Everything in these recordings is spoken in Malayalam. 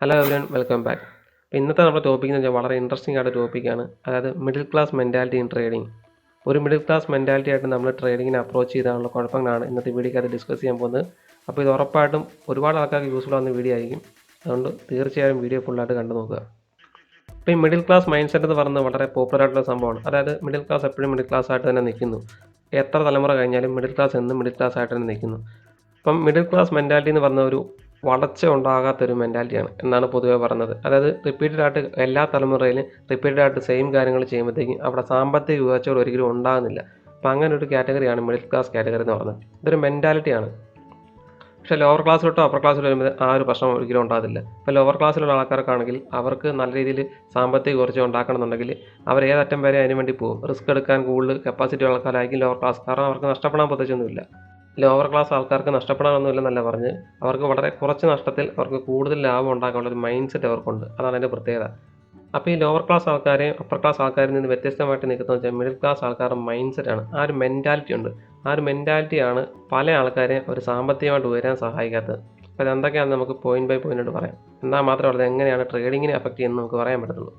Hello everyone, welcome back. ഇന്നത്തെ നമ്മുടെ ടോപ്പിക് എന്ന് വെച്ചാൽ വളരെ ഇൻട്രസ്റ്റിംഗ് ആയിട്ട് ടോപ്പിക്കാണ്. അതായത് middle class mentality in trading. ഒരു മിഡിൽ ക്ലാസ് മെൻറ്റാലിറ്റി ആയിട്ട് നമ്മൾ ട്രേഡിങ്ങിനെ അപ്രോച്ച് ചെയ്താലുള്ള കുഴപ്പങ്ങളാണ് ഇന്നത്തെ വീഡിയോക്കകത്ത് ഡിസ്കസ് ചെയ്യാൻ പോകുന്നത്. അപ്പോൾ ഇത് ഉറപ്പായിട്ടും ഒരുപാട് ആൾക്കാർക്ക് യൂസ്ഫുൾ ആവുന്ന വീഡിയോ ആയിരിക്കും. അതുകൊണ്ട് തീർച്ചയായും വീഡിയോ ഫുള്ളായിട്ട് കണ്ടു നോക്കുക. ഇപ്പോൾ ഈ മിഡിൽ ക്ലാസ് മൈൻഡ് സെറ്റ് എന്ന് പറയുന്നത് വളരെ പോപ്പുലർ ആയിട്ടുള്ള സംഭവമാണ്. അതായത് മിഡിൽ ക്ലാസ് എപ്പോഴും മിഡിൽ ക്ലാസ് ആയിട്ട് തന്നെ നിൽക്കുന്നു. എത്ര തലമുറ കഴിഞ്ഞാലും മിഡിൽ ക്ലാസ് എന്നും മിഡിൽ ക്ലാസ് ആയിട്ട് തന്നെ നിൽക്കുന്നു. അപ്പം മിഡിൽ ക്ലാസ് മെൻറ്റാലിറ്റി എന്ന് പറഞ്ഞ ഒരു വളർച്ച ഉണ്ടാകാത്തൊരു മെൻറ്റാലിറ്റിയാണ് എന്നാണ് പൊതുവെ പറയുന്നത്. അതായത് റിപ്പീറ്റഡ് ആയിട്ട് എല്ലാ തലമുറയിലും റിപ്പീറ്റഡ് ആയിട്ട് സെയിം കാര്യങ്ങൾ ചെയ്യുമ്പോഴത്തേക്കും അവിടെ സാമ്പത്തിക ഉയർച്ചകൾ ഒരിക്കലും ഉണ്ടാകുന്നില്ല. അപ്പം അങ്ങനെ ഒരു കാറ്റഗറിയാണ് മിഡിൽ ക്ലാസ് കാറ്റഗറി എന്ന് പറയുന്നത്. ഇതൊരു മെൻറ്റാലിറ്റിയാണ്. പക്ഷേ ലോവർ ക്ലാസ്സിലോട്ടോ അപ്പർ ക്ലാസ്സിലോട്ടോ വരുമ്പോൾ ആ ഒരു പ്രശ്നം ഒരിക്കലും ഉണ്ടാകത്തില്ല. ഇപ്പോൾ ലോവർ ക്ലാസ്സിലുള്ള ആൾക്കാർക്കാണെങ്കിൽ അവർക്ക് നല്ല രീതിയിൽ സാമ്പത്തിക ഉയർച്ച ഉണ്ടാക്കണമെന്നുണ്ടെങ്കിൽ അവർ ഏതറ്റം വരെ അതിന് വേണ്ടി പോകും. റിസ്ക് എടുക്കാൻ കൂടുതൽ കപ്പാസിറ്റി ഉള്ള ആൾക്കാരായിരിക്കും ലോവർ ക്ലാസ്. കാരണം അവർക്ക് നഷ്ടപ്പെടാൻ പ്രത്യേകിച്ചൊന്നുമില്ല. ലോവർ ക്ലാസ് ആൾക്കാർക്ക് നഷ്ടപ്പെടാനൊന്നുമില്ലെന്നല്ല പറഞ്ഞ് അവർക്ക് വളരെ കുറച്ച് നഷ്ടത്തിൽ അവർക്ക് കൂടുതൽ ലാഭം ഉണ്ടാക്കാനുള്ള ഒരു മൈൻഡ് സെറ്റ് അവർക്കുണ്ട്. അതാണ് അതിൻ്റെ പ്രത്യേകത. അപ്പോൾ ഈ ലോവർ ക്ലാസ് ആൾക്കാരെയും അപ്പർ ക്ലാസ് ആൾക്കാരിൽ നിന്ന് വ്യത്യസ്തമായിട്ട് നിൽക്കുന്നത് വെച്ചാൽ മിഡിൽ ക്ലാസ് ആൾക്കാരുടെ മൈൻഡ് സെറ്റാണ്. ആ ഒരു മെൻറ്റാലിറ്റി ഉണ്ട്. ആ ഒരു മെൻറ്റാലിറ്റിയാണ് പല ആൾക്കാരെയും ഒരു സാമ്പത്തികമായിട്ട് ഉയരാൻ സഹായിക്കാത്തത്. അപ്പോൾ ഇതെന്തൊക്കെയാണെന്ന് നമുക്ക് പോയിന്റ് ബൈ പോയിന്റ് പറയാം. എന്നാൽ മാത്രമല്ല എങ്ങനെയാണ് ട്രേഡിങ്ങിനെ അഫക്റ്റ് ചെയ്യുന്നത് നമുക്ക് പറയാൻ പറ്റത്തുള്ളൂ.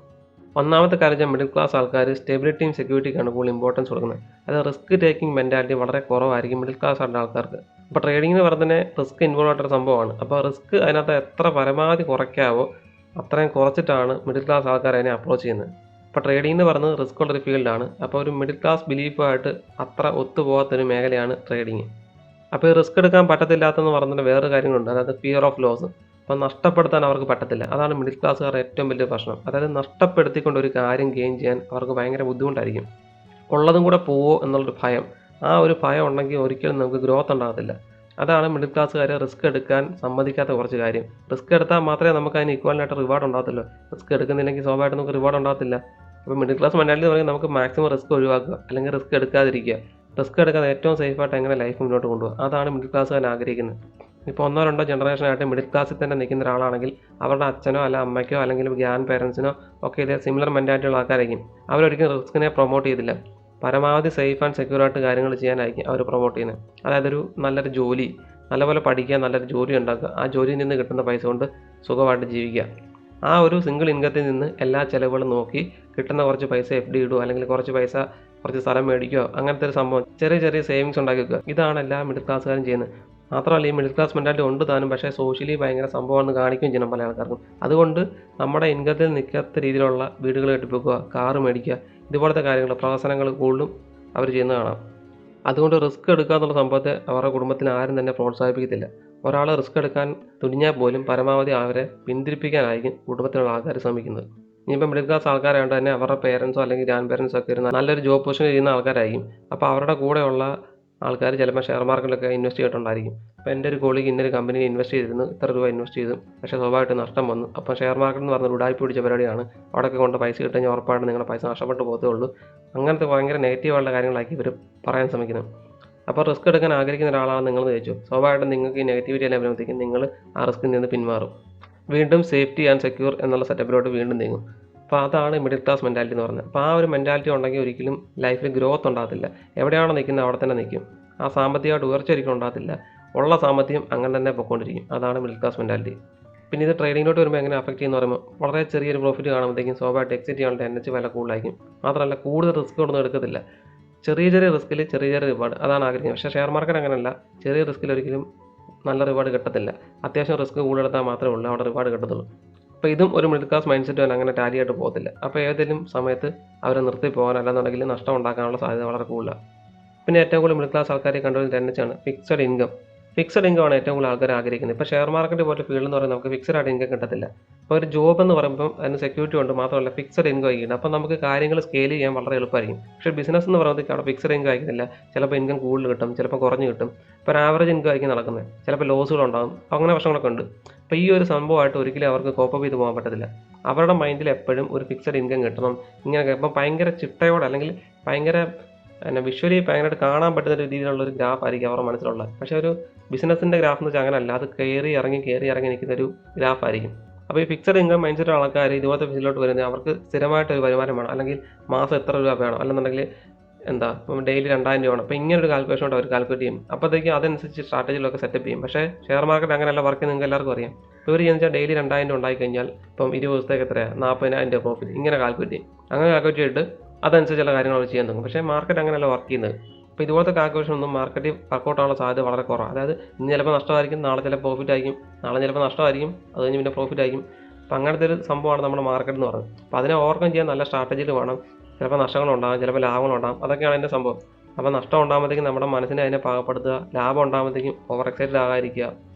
ഒന്നാമത്തെ കാര്യം മിഡിൽ ക്ലാസ് ആൾക്കാർ സ്റ്റെബിലിറ്റിയും സെക്യൂരിറ്റിക്കാണ് കൂടുതൽ ഇമ്പോർട്ടൻസ് കൊടുക്കുന്നത്. അത് റിസ്ക് ടേക്കിംഗ് മെൻറ്റാലിറ്റി വളരെ കുറവായിരിക്കും മിഡിൽ ക്ലാസ് ആയിട്ടുള്ള ആൾക്കാർക്ക്. അപ്പോൾ ട്രേഡിംഗ് എന്ന് പറഞ്ഞാൽ ഫിസ്ക് ഇൻവോൾവ് ആയിട്ടൊരു സംഭവമാണ്. അപ്പോൾ റിസ്ക് അതിനകത്ത് എത്ര പരമാവധി കുറയ്ക്കാവോ അത്രയും കുറച്ചിട്ടാണ് മിഡിൽ ക്ലാസ് ആൾക്കാർ അതിനെ അപ്രോച്ച് ചെയ്യുന്നത്. അപ്പോൾ ട്രേഡിംഗ് എന്ന് പറയുന്നത് റിസ്ക് ഉള്ളൊരു ഫീൽഡാണ്. അപ്പോൾ ഒരു മിഡിൽ ക്ലാസ് ബിലീഫായിട്ട് അത്ര ഒത്തുപോകാത്തൊരു മേഖലയാണ് ട്രേഡിങ്. അപ്പോൾ ഈ റിസ്ക് എടുക്കാൻ പറ്റത്തില്ലാത്തെന്ന് പറഞ്ഞിട്ട് വേറെ കാര്യങ്ങളുണ്ട്. അതായത് ഫിയർ ഓഫ് ലോസ്. അപ്പം നഷ്ടപ്പെടുത്താൻ അവർക്ക് പറ്റത്തില്ല. അതാണ് മിഡിൽ ക്ലാസ്സുകാരുടെ ഏറ്റവും വലിയ പ്രശ്നം. അതായത് നഷ്ടപ്പെടുത്തിക്കൊണ്ട് ഒരു കാര്യം ഗെയിൻ ചെയ്യാൻ അവർക്ക് ഭയങ്കര ബുദ്ധിമുട്ടായിരിക്കും. ഉള്ളതും കൂടെ പോവോ എന്നുള്ളൊരു ഭയം. ആ ഒരു ഭയം ഉണ്ടെങ്കിൽ ഒരിക്കലും നമുക്ക് ഗ്രോത്ത് ഉണ്ടാകത്തില്ല. അതാണ് മിഡിൽ ക്ലാസ്സുകാർ റിസ്ക് എടുക്കാൻ സമ്മതിക്കാത്ത കുറച്ച് കാര്യം. റിസ്ക് എടുത്താൽ മാത്രമേ നമുക്ക് അതിന് ഈക്വലായിട്ട് റിവാർഡ് ഉണ്ടാകത്തുള്ളൂ. റിസ്ക് എടുക്കുന്നില്ലെങ്കിൽ സ്വാഭാവികമായിട്ട് നമുക്ക് റിവാർഡ് ഉണ്ടാകത്തില്ല. അപ്പോൾ മിഡിൽ ക്ലാസ് മെൻറ്റാലിറ്റി എന്ന് പറയുന്നത് നമുക്ക് മാക്സിമം റിസ്ക് ഒഴിവാക്കുക, അല്ലെങ്കിൽ റിസ്ക് എടുക്കാതിരിക്കുക. റിസ്ക് എടുക്കാതെ ഏറ്റവും സേഫായിട്ട് എങ്ങനെ ലൈഫ് മുന്നോട്ട് കൊണ്ടുപോകുക, അതാണ് മിഡിൽ ക്ലാസ്സുകാർ ആഗ്രഹിക്കുന്നത്. ഇപ്പോൾ ഒന്നോ രണ്ടോ ജനറേഷനായിട്ട് മിഡിൽ ക്ലാസ്സിൽ തന്നെ നിൽക്കുന്ന ഒരാളാണെങ്കിൽ അവരുടെ അച്ഛനോ അല്ല അമ്മയ്ക്കോ അല്ലെങ്കിൽ ഗ്രാൻഡ് പേരൻസിനോ ഒക്കെ ഇതേ സിമിലർ മെൻറ്റാലിറ്റിയുള്ള ആൾക്കാരായിരിക്കും. അവരൊരിക്കലും റിസ്കിനെ പ്രൊമോട്ട് ചെയ്തില്ല. പരമാവധി സേഫ് ആൻഡ് സെക്യൂർ ആയിട്ട് കാര്യങ്ങൾ ചെയ്യാനായിരിക്കും അവർ പ്രൊമോട്ട് ചെയ്യുന്നത്. അതായത് ഒരു നല്ലൊരു ജോലി, നല്ലപോലെ പഠിക്കുക, നല്ലൊരു ജോലി ഉണ്ടാക്കുക, ആ ജോലിയിൽ നിന്ന് കിട്ടുന്ന പൈസ കൊണ്ട് സുഖമായിട്ട് ജീവിക്കുക. ആ ഒരു സിംഗിൾ ഇൻകത്തിൽ നിന്ന് എല്ലാ ചിലവുകളും നോക്കി കിട്ടുന്ന കുറച്ച് പൈസ FD ഇടുക, അല്ലെങ്കിൽ കുറച്ച് സ്ഥലം മേടിക്കുകയോ, അങ്ങനത്തെ ഒരു സംഭവം ചെറിയ ചെറിയ സേവിങ്സ് ഉണ്ടാക്കി വെക്കുക. ഇതാണ് എല്ലാ മിഡിൽ ക്ലാസ്സുകാരും ചെയ്യുന്നത്. മാത്രമല്ല ഈ മിഡിൽ ക്ലാസ് മെൻറ്റാലിറ്റി ഉണ്ട് താനും, പക്ഷേ സോഷ്യലി ഭയങ്കര സംഭവമാണെന്ന് കാണിക്കുകയും ചെയ്യണം പല ആൾക്കാർക്കും. അതുകൊണ്ട് നമ്മുടെ ഇൻകത്തിൽ നിൽക്കാത്ത രീതിയിലുള്ള വീടുകൾ കെട്ടിപ്പോക്കുക, കാറ് മേടിക്കുക, ഇതുപോലത്തെ കാര്യങ്ങൾ പ്രവർത്തനങ്ങൾ കൂടുതലും അവർ ചെയ്യുന്നത് കാണാം. അതുകൊണ്ട് റിസ്ക് എടുക്കുക എന്നുള്ള സംഭവത്തെ അവരുടെ കുടുംബത്തിന് ആരും തന്നെ പ്രോത്സാഹിപ്പിക്കത്തില്ല. ഒരാൾ റിസ്ക് എടുക്കാൻ തുനിഞ്ഞാൽ പോലും പരമാവധി അവരെ പിന്തിരിപ്പിക്കാനായിരിക്കും കുടുംബത്തിലുള്ള ആൾക്കാർ ശ്രമിക്കുന്നത്. ഇനിയിപ്പോൾ മിഡിൽ ക്ലാസ് ആൾക്കാരായതുകൊണ്ട് തന്നെ അവരുടെ പേരൻസോ അല്ലെങ്കിൽ ഗ്രാൻഡ് പേരൻസോ ഒക്കെ ഒരു നല്ലൊരു ജോബ് പൊസിഷൻ ചെയ്യുന്ന ആൾക്കാരായിരിക്കും. അപ്പോൾ അവരുടെ കൂടെയുള്ള ആൾക്കാർ ചിലപ്പോൾ ഷെയർ മാർക്കറ്റിലൊക്കെ ഇൻവെസ്റ്റ് ചെയ്തിട്ടുണ്ടായിരിക്കും. അപ്പോൾ എൻ്റെ ഒരു കോളീഗ് ഇന്നൊരു കമ്പനിയിൽ ഇൻവെസ്റ്റ് ചെയ്തിരുന്നു, ഇത്ര രൂപ ഇൻവെസ്റ്റ് ചെയ്തു, പക്ഷേ സ്വാഭാവികമായിട്ട് നഷ്ടം വന്നു. അപ്പോൾ ഷെയർ മാർക്കറ്റ് എന്ന് പറഞ്ഞാൽ ഉടായ്പ പിടിച്ച പരിപാടിയാണ്. അവിടെയൊക്കെ കൊണ്ട് പൈസ കിട്ടുകഴിഞ്ഞാൽ ഉറപ്പായിട്ട് നിങ്ങളുടെ പൈസ നഷ്ടപ്പെട്ടു പോകത്തേ ഉള്ളൂ. അങ്ങനത്തെ ഭയങ്കര നെഗറ്റീവായുള്ള കാര്യങ്ങളാക്കി ഇവർ പറയാൻ ശ്രമിക്കുന്നത്. അപ്പോൾ റിസ്ക് എടുക്കാൻ ആഗ്രഹിക്കുന്ന ഒരാളാണ് നിങ്ങളെന്ന് ചോദിച്ചു, സ്വാഭാവികമായിട്ടും നിങ്ങൾക്ക് ഈ നെഗറ്റിവിറ്റി എല്ലാം വരുമ്പോഴത്തേക്കും നിങ്ങൾ ആ റിസ്കിൽ നിന്ന് പിന്മാറും. വീണ്ടും സേഫ്റ്റി ആൻഡ് സെക്യൂർ എന്നുള്ള സെറ്റപ്പിലോട്ട് വീണ്ടും നീങ്ങും. അപ്പോൾ അതാണ് മിഡിൽ ക്ലാസ് മെൻറ്റാലിറ്റി എന്ന് പറയുന്നത്. അപ്പോൾ ആ ഒരു മെൻറ്റാലിറ്റി ഉണ്ടെങ്കിൽ ഒരിക്കലും ലൈഫിൽ ഗ്രോത്ത് ഉണ്ടാകത്തില്ല. എവിടെയാണോ നിൽക്കുന്നത് അവിടെ തന്നെ നിൽക്കും. ആ സാമ്പത്തികമായിട്ട് ഉയർച്ച ഒരിക്കലും ഉണ്ടാകത്തില്ല. ഉള്ള സാമ്പത്തികം അങ്ങനെ തന്നെ പൊയ്ക്കൊണ്ടിരിക്കും. അതാണ് മിഡിൽ ക്ലാസ് മെൻറ്റാലിറ്റി. പിന്നെ ഇത് ട്രേഡിങ്ങിലോട്ട് വരുമ്പോൾ എങ്ങനെ അഫക്റ്റ് ചെയ്യുന്ന പറയുമ്പോൾ വളരെ ചെറിയൊരു പ്രോഫിറ്റ് കാണുമ്പോഴത്തേക്കും സ്വാഭാവികമായിട്ട് എക്സിറ്റ് ചെയ്യാനുള്ള ടെൻഡൻസി വില കൂടുതലായിരിക്കും. മാത്രമല്ല കൂടുതൽ റിസ്ക് ഒന്നും എടുക്കത്തില്ല. ചെറിയ ചെറിയ റിസ്കിൽ ചെറിയ ചെറിയ റിവാർഡ്, അതാണ് ആഗ്രഹിക്കുന്നത്. പക്ഷേ ഷെയർ മാർക്കറ്റ് അങ്ങനെയല്ല. ചെറിയ റിസ്കിൽ ഒരിക്കലും നല്ല റിവാർഡ് കിട്ടത്തില്ല. അത്യാവശ്യം റിസ്ക് കൂടുതലെടുത്താൽ മാത്രമേ ഉള്ളൂ അവിടെ റിവാർഡ് കിട്ടത്തുള്ളൂ. അപ്പോൾ ഇതും ഒരു മിഡിൽ ക്ലാസ് മൈൻഡ് സെറ്റ് തന്നെ അങ്ങനെ ടാലി ആയിട്ട് പോകത്തില്ല. അപ്പോൾ ഏതെങ്കിലും സമയത്ത് അവരെ നിർത്തി പോകാൻ അല്ലെന്നുണ്ടെങ്കിൽ നഷ്ടം ഉണ്ടാക്കാനുള്ള സാധ്യത വളരെ കൂടുതലാണ്. പിന്നെ ഏറ്റവും കൂടുതൽ മിഡിൽ ക്ലാസ് ആൾക്കാരെ കണ്ടുവരുന്ന ടെൻഡൻസിയാണ് ഫിക്സഡ് ഇൻകം. ഫിക്സഡ് ഇൻകം ആണ് ഏറ്റവും കൂടുതൽ ആൾക്കാർ ആഗ്രഹിക്കുന്നത്. ഇപ്പോൾ ഷെയർ മാർക്കറ്റ് പോലെ ഫീൽഡ് എന്ന് പറയുന്നത് നമുക്ക് ഫിക്സഡ് ആയിട്ട് ഇൻകം കിട്ടത്തില്ല. അപ്പോൾ ഒരു ജോബ് എന്ന് പറയുമ്പോൾ അതിന് സെക്യൂരിറ്റി ഉണ്ട്, മാത്രമല്ല ഫിക്സഡ് ഇൻകം ആയിരിക്കും. അപ്പോൾ നമുക്ക് കാര്യങ്ങൾ സ്കെയിൽ ചെയ്യാൻ വളരെ എളുപ്പമായിരിക്കും. പക്ഷേ ബിസിനസ് എന്ന് പറയുന്നത് അവിടെ ഫിക്സഡ് ഇൻകം ആയിരിക്കുന്നില്ല. ചിലപ്പോൾ ഇൻകം കൂടുതൽ കിട്ടും, ചിലപ്പോൾ കുറഞ്ഞ് കിട്ടും. ഇപ്പോൾ ഒരു ആവറേജ് ഇൻകം ആയിരിക്കും നടക്കുന്നത്. ചിലപ്പോൾ ലോസുകളുണ്ടാകും, അങ്ങനെ പ്രശ്നങ്ങളൊക്കെ ഉണ്ട്. അപ്പോൾ ഈ ഒരു സംഭവമായിട്ട് ഒരിക്കലും അവർക്ക് കോപ്പപ്പ് ചെയ്ത് പോകാൻ പറ്റത്തില്ല. അവരുടെ മൈൻഡിൽ എപ്പോഴും ഒരു ഫിക്സഡ് ഇൻകം കിട്ടണം. ഇങ്ങനെ ഇപ്പം ഭയങ്കര ചിട്ടയോടെ അല്ലെങ്കിൽ ഭയങ്കര വിഷ്വലി ഭയങ്കരമായിട്ട് കാണാൻ പറ്റുന്ന രീതിയിലുള്ളൊരു ഗ്രാഫ് ആയിരിക്കും അവരുടെ മനസ്സിലുള്ളത്. പക്ഷേ ഒരു ബിസിനസ്സിൻ്റെ ഗ്രാഫ് എന്ന് വെച്ചാൽ അങ്ങനെയല്ല. അത് കയറി ഇറങ്ങി നിൽക്കുന്ന ഒരു ഗ്രാഫ് ആയിരിക്കും. അപ്പോൾ ഈ ഫിക്സഡ് ഇൻകം മൈൻഡ് സെറ്റ് ആൾക്കാർ ഇതുപോലത്തെ ഫീൽഡിലോട്ട് വരുന്നത് അവർക്ക് സ്ഥിരമായിട്ടൊരു വരുമാനം വേണം, അല്ലെങ്കിൽ മാസം എത്ര രൂപ വേണം, അല്ലെന്നുണ്ടെങ്കിൽ ഇപ്പം ഡെയിലി 2000 രൂപ വേണം. അപ്പോൾ ഇങ്ങനൊരു കാൽക്കുലേഷൻ കൊണ്ട് അവർ കാൽക്കുലേറ്റ് ചെയ്യും. അപ്പോഴത്തേക്കും അതനുസരിച്ച് സ്ട്രാറ്റജിയിലൊക്കെ സെറ്റപ്പ് ചെയ്യും. പക്ഷേ ഷെയർ മാർക്കറ്റ് അങ്ങനെയല്ല വർക്ക്, നിങ്ങൾക്ക് എല്ലാവർക്കും അറിയാം. ഇപ്പോൾ ഇവർ ചെയ്യുന്ന വെച്ചാൽ ഡെയിലി 2000 രൂപ ഉണ്ടായി കഴിഞ്ഞാൽ ഇപ്പം 20 ദിവസത്തേക്ക് എത്രയാണ് 40,000 രൂപ പ്രോഫിറ്റ് ഇങ്ങനെ കാൽക്കുലേറ്റ് ചെയ്യും. അങ്ങനെ കാൽക്കുലേറ്റ് ചെയ്തിട്ട് അതനുസരിച്ചുള്ള കാര്യങ്ങൾ അവർ ചെയ്യാൻ തുടങ്ങും. പക്ഷേ മാർക്കറ്റ് അങ്ങനെയല്ല വർക്ക് ചെയ്യുന്നത്. അപ്പോൾ ഇതുപോലത്തെ കാൽക്കുലേഷൻ ഒന്നും മാർക്കറ്റിൽ വർക്കൗട്ട് ആവാനുള്ള സാധ്യത വളരെ കുറവാണ്. അതായത് ഇന്ന് ചിലപ്പോൾ നഷ്ടമായിരിക്കും, നാളെ ചിലപ്പോൾ പ്രോഫിറ്റ് ആയിരിക്കും, നാളെ ചിലപ്പോൾ നഷ്ടമായിരിക്കും, അത് കഴിഞ്ഞ് പിന്നെ പ്രോഫിറ്റ് ആയിരിക്കും. അപ്പോൾ അങ്ങനത്തെ ഒരു സംഭവമാണ് നമ്മുടെ മാർക്കറ്റ് എന്ന് പറയുന്നത്. അപ്പോൾ അതിനെ ഓവർകം ചെയ്യാൻ നല്ല സ്ട്രാറ്റജിയിൽ വേണം. ചിലപ്പോൾ നഷ്ടങ്ങളുണ്ടാകും, ചിലപ്പോൾ ലാഭങ്ങളുണ്ടാകും, അതൊക്കെയാണ് അതിൻ്റെ സംഭവം. അപ്പോൾ നഷ്ടം ഉണ്ടാകുമ്പോഴത്തേക്കും നമ്മുടെ മനസ്സിനെ അതിനെ പാകപ്പെടുത്തുക, ലാഭം ഉണ്ടാകുമ്പോഴത്തേക്കും ഓവർ എക്സൈറ്റഡ് ആകാതിരിക്കുക,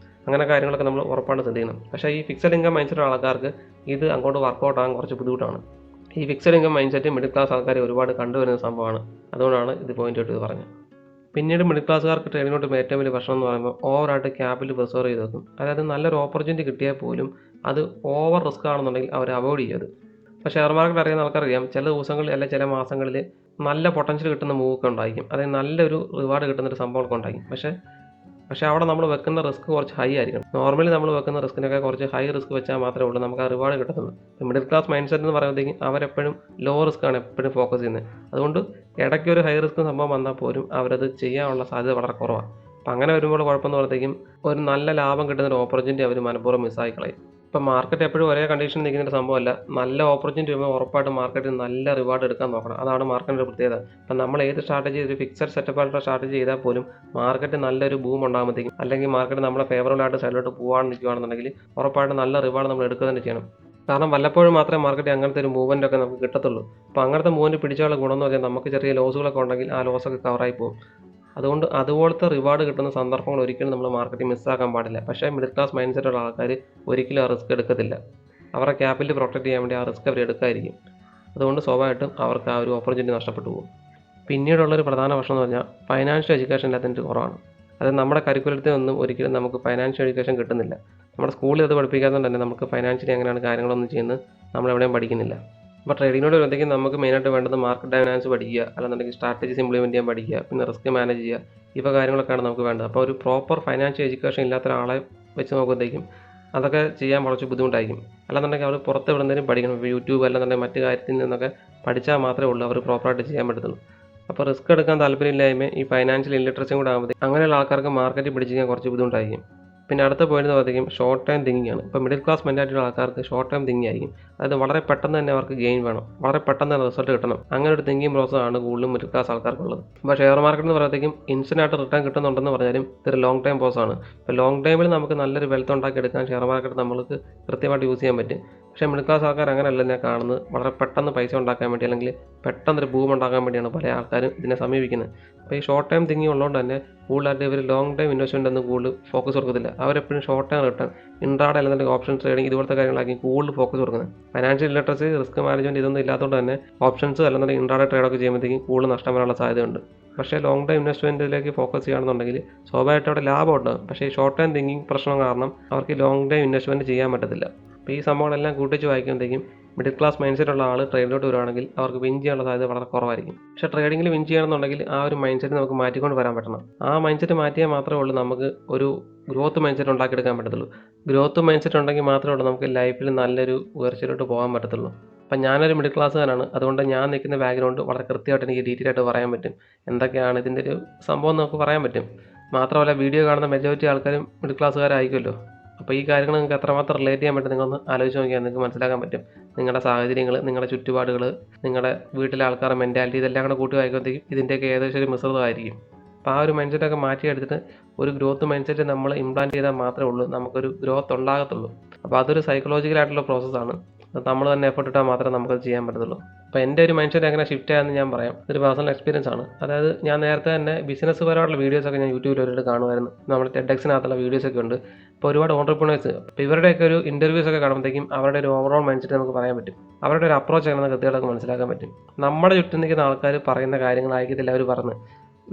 അങ്ങനെ കാര്യങ്ങളൊക്കെ നമ്മൾ ഉറപ്പാണ് ശ്രദ്ധിക്കണം. പക്ഷേ ഈ ഫിക്സഡ് ഇൻകം മൈൻഡ് സെറ്റ് ആൾക്കാർക്ക് ഇത് അങ്ങോട്ട് വർക്കൗട്ട് ആകാൻ കുറച്ച് ബുദ്ധിമുട്ടാണ്. ഈ fixed income mind set middle class ആൾക്കാർ ഒരുപാട് കണ്ടുവരുന്ന സംഭവമാണ്. അതുകൊണ്ടാണ് ഇത് പോയിന്റ് ആയിട്ട് ഇത് പറഞ്ഞത്. പിന്നീട് മിഡിൽ ക്ലാസ്സുകാർക്ക് ട്രേഡിങ്ങിലോട്ട് ഏറ്റവും വലിയ പ്രശ്നം എന്ന് പറയുമ്പോൾ ഓവറായിട്ട് ക്യാപിറ്റൽ പ്രിസർവ് ചെയ്ത് വെക്കും. അതായത് നല്ലൊരു ഓപ്പർച്യൂണിറ്റി കിട്ടിയാൽ പോലും അത് ഓവർ റിസ്ക് ആണെന്നുണ്ടെങ്കിൽ അവർ അവോയ്ഡ് ചെയ്യത്. ഇപ്പോൾ ഷെയർ മാർക്കറ്റ് അറിയുന്ന ആൾക്കറിയാം, ചില ദിവസങ്ങളിൽ അല്ലെങ്കിൽ ചില മാസങ്ങളിൽ നല്ല പൊട്ടൻഷ്യൽ കിട്ടുന്ന മൂവൊക്കെ ഉണ്ടായിരിക്കും, അതായത് നല്ലൊരു റിവാർഡ് കിട്ടുന്നൊരു സംഭവമൊക്കെ ഉണ്ടായിരിക്കും. പക്ഷേ അവിടെ നമ്മൾ വെക്കുന്ന റിസ്ക് കുറച്ച് ഹൈ ആയിരിക്കണം. നോർമലി നമ്മൾ വെക്കുന്ന റിസ്കിനൊക്കെ കുറച്ച് ഹൈ റിസ്ക് വെച്ചാൽ മാത്രമേ ഉള്ളൂ നമുക്ക് ആ റിവാർഡ് കിട്ടുന്നത്. മിഡിൽ ക്ലാസ് മൈൻഡ് സെറ്റ് എന്ന് പറയുമ്പോഴത്തേക്കും അവരെപ്പോഴും ലോ റിസ്ക് ആണ് എപ്പോഴും ഫോക്കസ് ചെയ്യുന്നത്. അതുകൊണ്ട് ഇടയ്ക്ക് ഒരു ഹൈ റിസ്ക് സംഭവം വന്നാൽ പോലും അവരത് ചെയ്യാനുള്ള സാധ്യത വളരെ കുറവാണ്. അപ്പം അങ്ങനെ വരുമ്പോൾ കുഴപ്പമെന്ന് പറയുമ്പോഴത്തേക്കും ഒരു നല്ല ലാഭം കിട്ടുന്ന ഒരു ഓപ്പർച്യൂണിറ്റി അവർ മനഃപൂർവ്വം മിസ്സായി കളയും. ഇപ്പം മാർക്കറ്റ് എപ്പോഴും ഒരേ കണ്ടീഷൻ നിൽക്കുന്ന ഒരു സംഭവമല്ല. നല്ല ഓപ്പർച്യൂണിറ്റി വരുമ്പോൾ ഉറപ്പായിട്ടും മാർക്കറ്റിൽ നല്ല റിവാർഡ് എടുക്കാൻ നോക്കണം. അതാണ് മാർക്കറ്റിൻ്റെ പ്രത്യേകത. അപ്പം നമ്മൾ ഏത് സ്ട്രാറ്റജി ഒരു ഫിക്സഡ് സെറ്റപ്പായിട്ടുള്ള സ്ട്രാറ്റജി ചെയ്താൽ പോലും മാർക്കറ്റ് നല്ലൊരു ബൂം ഉണ്ടാകുമ്പോഴത്തേക്കും, അല്ലെങ്കിൽ മാർക്കറ്റ് നമ്മളെ ഫേവറബിളായിട്ട് സൈഡിലോട്ട് പോകാൻ നിൽക്കുകയാണെന്നുണ്ടെങ്കിൽ ഉറപ്പായിട്ടും നല്ല റിവാർഡ് നമ്മൾ എടുക്കുക തന്നെ ചെയ്യണം. കാരണം വല്ലപ്പോഴും മാത്രമേ മാർക്കറ്റ് അങ്ങനത്തെ ഒരു മൂവ്മെൻ്റ് ഒക്കെ നമുക്ക് കിട്ടത്തുള്ളൂ. അപ്പോൾ അങ്ങനത്തെ മൂവ്മെൻറ്റ് പിടിച്ചാലുള്ള ഗുണം എന്ന് പറഞ്ഞാൽ നമുക്ക് ചെറിയ ലോസുകളൊക്കെ ഉണ്ടെങ്കിൽ ആ ലോസൊക്കെ കവറായി പോകും. അതുകൊണ്ട് അതുപോലത്തെ റിവാർഡ് കിട്ടുന്ന സന്ദർഭങ്ങൾ ഒരിക്കലും നമ്മൾ മാർക്കറ്റിൽ മിസ്സാക്കാൻ പാടില്ല. പക്ഷേ മിഡിൽ ക്ലാസ് മൈൻഡ് സെറ്റുള്ള ആൾക്കാർ ഒരിക്കലും ആ റിസ്ക് എടുക്കത്തില്ല. അവരുടെ ക്യാപിറ്റൽ പ്രൊട്ടക്ട് ചെയ്യാൻ വേണ്ടി ആ റിസ്ക് അവർ എടുക്കാതിരിക്കും. അതുകൊണ്ട് സ്വാഭാവികമായിട്ടും അവർക്ക് ആ ഒരു ഓപ്പർച്യൂണിറ്റി നഷ്ടപ്പെട്ടു പോകും. പിന്നീടുള്ളൊരു പ്രധാന പ്രശ്നം എന്ന് പറഞ്ഞാൽ ഫൈനാൻഷ്യൽ എഡ്യൂക്കേഷൻ അതിൻ്റെ കുറവാണ്. അത് നമ്മുടെ കരിക്കുലത്തിൽ ഒന്നും ഒരിക്കലും നമുക്ക് ഫൈനാൻഷ്യൽ എഡ്യൂക്കേഷൻ കിട്ടുന്നില്ല. നമ്മുടെ സ്കൂളിൽ അത് പഠിപ്പിക്കാത്തതുകൊണ്ട് തന്നെ നമുക്ക് ഫൈനാൻഷ്യലി എങ്ങനെയാണ് കാര്യങ്ങളൊന്നും ചെയ്യുന്നത് നമ്മളെവിടെയും പഠിക്കുന്നില്ല. അപ്പോൾ ട്രേഡിങ്ങിനോട് വരുമ്പോഴത്തേക്കും നമുക്ക് മെയിനായിട്ട് വേണ്ടത് മാർക്കറ്റ് ഡൈനാമിക്സ് പഠിക്കുക, അല്ലെന്നുണ്ടെങ്കിൽ സ്ട്രാറ്റജീസ് ഇംപ്ലിമെൻറ്റ് ചെയ്യാൻ പഠിക്കുക, പിന്നെ റിസ്ക് മാനേജ് ചെയ്യുക, ഇവ കാര്യങ്ങളൊക്കെയാണ് നമുക്ക് വേണ്ടത്. അപ്പോൾ ഒരു പ്രോപ്പർ ഫൈനാൻഷ്യൽ എഡ്യൂക്കേഷൻ ഇല്ലാത്ത ഒരാളെ വെച്ച് നോക്കുമ്പോഴത്തേക്കും അതൊക്കെ ചെയ്യാൻ കുറച്ച് ബുദ്ധിമുട്ടായിരിക്കും. അല്ലെന്നുണ്ടെങ്കിൽ അവർ പുറത്ത് എവിടെയെങ്കിലും പഠിക്കണം. ഇപ്പോൾ യൂട്യൂബ് അല്ലെന്നുണ്ടെങ്കിൽ മറ്റു കാര്യത്തിൽ നിന്നൊക്കെ പഠിച്ചാൽ മാത്രമേ ഉള്ളൂ അവർ പ്രോപ്പറായിട്ട് ചെയ്യാൻ പറ്റത്തുള്ളൂ. അപ്പോൾ റിസ്ക് എടുക്കാൻ താല്പര്യമില്ലായ്മ ഈ ഫൈനാൻഷ്യൽ ഇല്ലിറ്ററസിയും കൂടെ ആകുമ്പോഴത്തേക്കും അങ്ങനെയുള്ള ആൾക്കാർക്ക് മാർക്കറ്റ് പിടിച്ചിരിക്കാൻ കുറച്ച് ബുദ്ധിമുട്ടായിരിക്കും. പിന്നെ അടുത്ത പോയിന്റ് പറയുമ്പോഴത്തേക്കും ഷോർട്ട് ടൈം തിങ്കിങ് ആണ്. ഇപ്പോൾ മിഡിൽ ക്ലാസ് മെൻറ്റാലിറ്റിയുള്ള ആൾക്കാർക്ക് ഷോർട്ട് ടൈം തിങ്കിങ് ആയിരിക്കും. അതായത് വളരെ പെട്ടെന്ന് തന്നെ അവർക്ക് ഗെയിൻ വേണം, വളരെ പെട്ടെന്ന് തന്നെ റിസൾട്ട് കിട്ടണം. അങ്ങനെ ഒരു തിങ്കിങ് പ്രോസസ് ആണ് കൂടുതലും മിഡിൽ ക്ലാസ് ആൾക്കാർക്കുള്ളത്. അപ്പോൾ ഷെയർ മാർക്കറ്റ് എന്ന് പറയുമ്പോഴത്തേക്കും ഇൻസ്റ്റൻ്റ് ആയിട്ട് റിട്ടേൺ കിട്ടുന്നുണ്ടെന്ന് പറഞ്ഞാലും ഇതൊരു ലോങ് ടൈം പ്രോസസ് ആണ്. ഇപ്പോൾ ലോങ് ടൈമിൽ നമുക്ക് നല്ലൊരു വെൽത്ത് ഉണ്ടാക്കി എടുക്കാൻ ഷെയർ മാർക്കറ്റ് നമുക്ക് കൃത്യമായിട്ട് യൂസ് ചെയ്യാൻ പറ്റും. പക്ഷേ മിഡിൽ ക്ലാസ് ആൾക്കാർ അങ്ങനെയല്ല ഞാൻ കാണുന്നത്. വളരെ പെട്ടെന്ന് പൈസ ഉണ്ടാക്കാൻ വേണ്ടി അല്ലെങ്കിൽ പെട്ടെന്നൊരു ബൂം ഉണ്ടാക്കാൻ വേണ്ടിയാണ് പല ആൾക്കാരും ഇതിനെ സമീപിക്കുന്നത്. അപ്പോൾ ഈ ഷോർട്ട് ടൈം തിങ്കിങ് ഉള്ളതുകൊണ്ട് തന്നെ കൂടുതലായിട്ട് ഇവർ ലോങ് ടൈം ഇൻവെസ്റ്റ്മെൻ്റ് ഒന്നും കൂടുതൽ ഫോക്കസ് കൊടുക്കത്തില്ല. അവരെപ്പോഴും ഷോർട്ട് ടൈം റിട്ടേൺ, ഇൻട്രാഡേ അല്ലെന്നുണ്ടെങ്കിൽ ഓപ്ഷൻ ട്രേഡിംഗ് ഇതുപോലത്തെ കാര്യങ്ങളായിരിക്കും കൂടുതൽ ഫോക്കസ് കൊടുക്കുന്നത്. ഫൈനാൻഷ്യൽ ലിറ്ററസി, റിസ്ക് മാനേജ്മെൻറ്റ് ഇതൊന്നും ഇല്ലാത്തതുകൊണ്ട് തന്നെ ഓപ്ഷൻസ് അല്ലെന്നുണ്ടെങ്കിൽ ഇൻട്രാഡേ ട്രേഡൊക്കെ ചെയ്യുമ്പോഴത്തേക്കും കൂടുതൽ നഷ്ടം വരാനുള്ള സാധ്യതയുണ്ട്. പക്ഷേ ലോങ് ടൈം ഇൻവെസ്റ്റ്മെൻറ്റിലേക്ക് ഫോക്കസ് ചെയ്യുകയാണെന്നുണ്ടെങ്കിൽ സ്വാഭാവികമായിട്ട് അവിടെ ലാഭം ഉണ്ടാകും. പക്ഷേ ഈ ഷോർട്ട് ടൈം തിങ്കിങ് പ്രശ്നം കാരണം അവർക്ക് ലോങ് ടൈം ഇൻവെസ്റ്റ്മെൻറ്റ് ചെയ്യാൻ പറ്റത്തില്ല. അപ്പോൾ ഈ സംഭവങ്ങളെല്ലാം കൂട്ടിച്ച് വായിക്കുമ്പോഴത്തേക്കും മിഡിൽ ക്ലാസ് മൈൻഡ് സെറ്റ് ഉള്ള ആൾ ട്രേഡിലോട്ട് വരുവാണെങ്കിൽ അവർക്ക് വിൻ ചെയ്യാനുള്ള സാധ്യത വളരെ കുറവായിരിക്കും. പക്ഷേ ട്രേഡിങ്ങിൽ വിൻ ചെയ്യണമെന്നുണ്ടെങ്കിൽ ആ ഒരു മൈൻഡ് സെറ്റ് നമുക്ക് മാറ്റിക്കൊണ്ട് വരാൻ പറ്റണം. ആ മൈൻഡ് സെറ്റ് മാറ്റിയാൽ മാത്രമേ ഉള്ളൂ നമുക്ക് ഒരു ഗ്രോത്ത് മൈൻഡ് സെറ്റ് ഉണ്ടാക്കിയെടുക്കാൻ പറ്റത്തുള്ളൂ. ഗ്രോത്ത് മൈൻഡ് സെറ്റ് ഉണ്ടെങ്കിൽ മാത്രമേ ഉള്ളൂ നമുക്ക് ലൈഫിൽ നല്ലൊരു ഉയർച്ചയിലോട്ട് പോകാൻ പറ്റത്തുള്ളൂ. അപ്പം ഞാനൊരു മിഡിൽ ക്ലാസ്സുകാരാണ്. അതുകൊണ്ട് ഞാൻ നിൽക്കുന്ന ബാക്ക്ഗ്രൗണ്ട് വളരെ കൃത്യമായിട്ട് എനിക്ക് ഡീറ്റെയിൽ ആയിട്ട് പറയാൻ പറ്റും. എന്തൊക്കെയാണ് ഇതിൻ്റെ ഒരു സംഭവം നമുക്ക് പറയാൻ പറ്റും. മാത്രമല്ല വീഡിയോ കാണുന്ന മെജോറിറ്റി ആൾക്കാരും മിഡിൽ ക്ലാസ്സുകാരായിരിക്കുമല്ലോ. അപ്പോൾ ഈ കാര്യങ്ങൾ നിങ്ങൾക്ക് എത്രമാത്രം റിലേറ്റ് ചെയ്യാൻ പറ്റും നിങ്ങളൊന്ന് ആലോചിച്ച് നോക്കിയാൽ നിങ്ങൾക്ക് മനസ്സിലാക്കാൻ പറ്റും. നിങ്ങളുടെ സാഹചര്യങ്ങൾ, നിങ്ങളുടെ ചുറ്റുപാടുകൾ, നിങ്ങളുടെ വീട്ടിലെ ആൾക്കാരുടെ മെൻറ്റാലിറ്റി ഇതെല്ലാം കൂടെ കൂട്ടി വായിക്കുമ്പോഴത്തേക്കും ഇതിൻ്റെയൊക്കെ ഏകദേശം ഒരു മിശ്രിതമായിരിക്കും. അപ്പോൾ ആ ഒരു മൈൻഡ് സെറ്റൊക്കെ മാറ്റിയെടുത്തിട്ട് ഒരു ഗ്രോത്ത് മൈൻഡ് സെറ്റ് നമ്മൾ ഇംപ്ലാന്റ് ചെയ്താൽ മാത്രമേ ഉള്ളൂ നമുക്കൊരു ഗ്രോത്ത് ഉണ്ടാകത്തുള്ളൂ. അപ്പോൾ അതൊരു സൈക്കോളജിക്കലായിട്ടുള്ള പ്രോസസ്സാണ്. അത് നമ്മൾ തന്നെ എഫർട്ട് ഇട്ടാൽ മാത്രമേ നമുക്കത് ചെയ്യാൻ പറ്റത്തുള്ളൂ. അപ്പോൾ എൻ്റെ ഒരു മൈൻഡ് സെറ്റ് എങ്ങനെ ഷിഫ്റ്റ് ആയെന്ന് ഞാൻ പറയാം. ഇതൊരു പേഴ്സണൽ എക്സ്പീരിയൻസ് ആണ്. അതായത് ഞാൻ നേരത്തെ തന്നെ ബിസിനസ് പരമായിട്ടുള്ള വീഡിയോസൊക്കെ ഞാൻ യൂട്യൂബിൽ ഒരുപാട് കാണുമായിരുന്നു. നമ്മുടെ ടെഡെക്സിനകത്തുള്ള വീഡിയോസൊക്കെ ഉണ്ട്. ഇപ്പോൾ ഒരുപാട് ഓൺട്രപ്രണേഴ്സ്, അപ്പോൾ ഇവരുടെയൊക്കെ ഒരു ഇൻ്റർവ്യൂസ് ഒക്കെ കാണുമ്പോഴത്തേക്കും അവരുടെ ഒരു ഓവറോൾ മൈൻഡ് സെറ്റ് നമുക്ക് പറയാൻ പറ്റും. അവരുടെ ഒരു അപ്രോച്ച് എങ്ങനെ കൃത്യമായിട്ട് മനസ്സിലാക്കാൻ പറ്റും. നമ്മുടെ ചുറ്റും നിൽക്കുന്ന ആൾക്കാർ പറയുന്ന കാര്യങ്ങളായിരിക്കത്തില്ല അവർ പറഞ്ഞത്.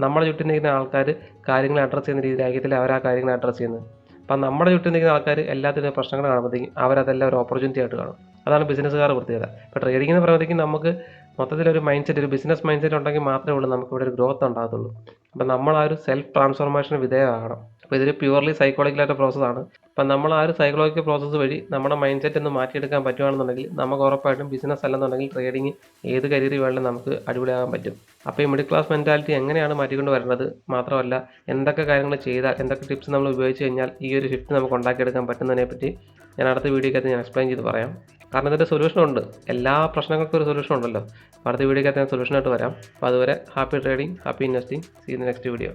നമ്മുടെ ചുറ്റും നിൽക്കുന്ന ആൾക്കാർ കാര്യങ്ങൾ അഡ്രസ്സ് ചെയ്യുന്ന രീതിയിലായിരിക്കത്തില്ല അവർ ആ കാര്യങ്ങൾ അഡ്രസ്സ് ചെയ്യുന്നത്. അപ്പം നമ്മുടെ ചുറ്റും നിൽക്കുന്ന ആൾക്കാർ എല്ലാത്തിനും പ്രശ്നങ്ങൾ കാണുമ്പോഴത്തേക്കും അവരതെല്ലാം ഒരു ഓപ്പർച്യൂണിറ്റി ആയിട്ട് കാണും. അതാണ് ബിസിനസ്സുകാരുടെ പ്രത്യേകത. ഇപ്പോൾ ട്രേഡിംഗ് എന്ന് പറയുമ്പോഴത്തേക്കും നമുക്ക് മൊത്തത്തിലൊരു മൈൻഡ് സെറ്റ്, ഒരു ബിസിനസ് മൈൻഡ് സെറ്റ് ഉണ്ടെങ്കിൽ മാത്രമേ ഉള്ളൂ നമുക്കിവിടെ ഒരു ഗ്രോത്ത് ഉണ്ടാകത്തുള്ളൂ. അപ്പം നമ്മൾ ആ ഒരു സെൽഫ് ട്രാൻസ്ഫോർമേഷന് വിധേയമാകണം. അപ്പോൾ ഇതൊരു പ്യുവർലി സൈക്കോളജിക്കലായിട്ട് പ്രോസസ്സാണ്. അപ്പം നമ്മൾ ആ ഒരു സൈക്കോളജിക്കൽ പ്രോസസ്സ് വഴി നമ്മുടെ മൈൻഡ് സെറ്റ് ഒന്ന് മാറ്റിയെടുക്കാൻ പറ്റുകയാണെന്നുണ്ടെങ്കിൽ നമുക്ക് ഉറപ്പായിട്ടും ബിസിനസ് അല്ലെന്നുണ്ടെങ്കിൽ ട്രേഡിംഗ് ഏത് കരിയറിൽ വേണമെങ്കിലും നമുക്ക് അടിപൊളിയാകാൻ പറ്റും. അപ്പോൾ ഈ മിഡിൽ ക്ലാസ് മെൻറ്റാലിറ്റി എങ്ങനെയാണ് മാറ്റിക്കൊണ്ട് വരുന്നത്, മാത്രമല്ല എന്തൊക്കെ കാര്യങ്ങൾ ചെയ്താൽ, എന്തൊക്കെ ടിപ്സ് നമ്മൾ ഉപയോഗിച്ച് കഴിഞ്ഞാൽ ഈ ഒരു ഷിഫ്റ്റ് നമുക്ക് ഉണ്ടാക്കിയെടുക്കാൻ പറ്റുന്നതിനെ പറ്റി ഞാൻ അടുത്ത വീഡിയോക്കകത്ത് ഞാൻ എക്സ്പ്ലെയിൻ ചെയ്ത് പറയാം. കാരണം ഇതിൻ്റെ സൊല്യൂഷൻ ഉണ്ട്. എല്ലാ പ്രശ്നങ്ങൾക്കും ഒരു സൊല്യൂഷൻ ഉണ്ടല്ലോ. അപ്പോൾ അടുത്ത വീഡിയോക്കകത്ത് ഞാൻ സൊല്യൂഷനായിട്ട് വരാം. അപ്പോൾ അതുവരെ happy trading, happy investing. See in the next video.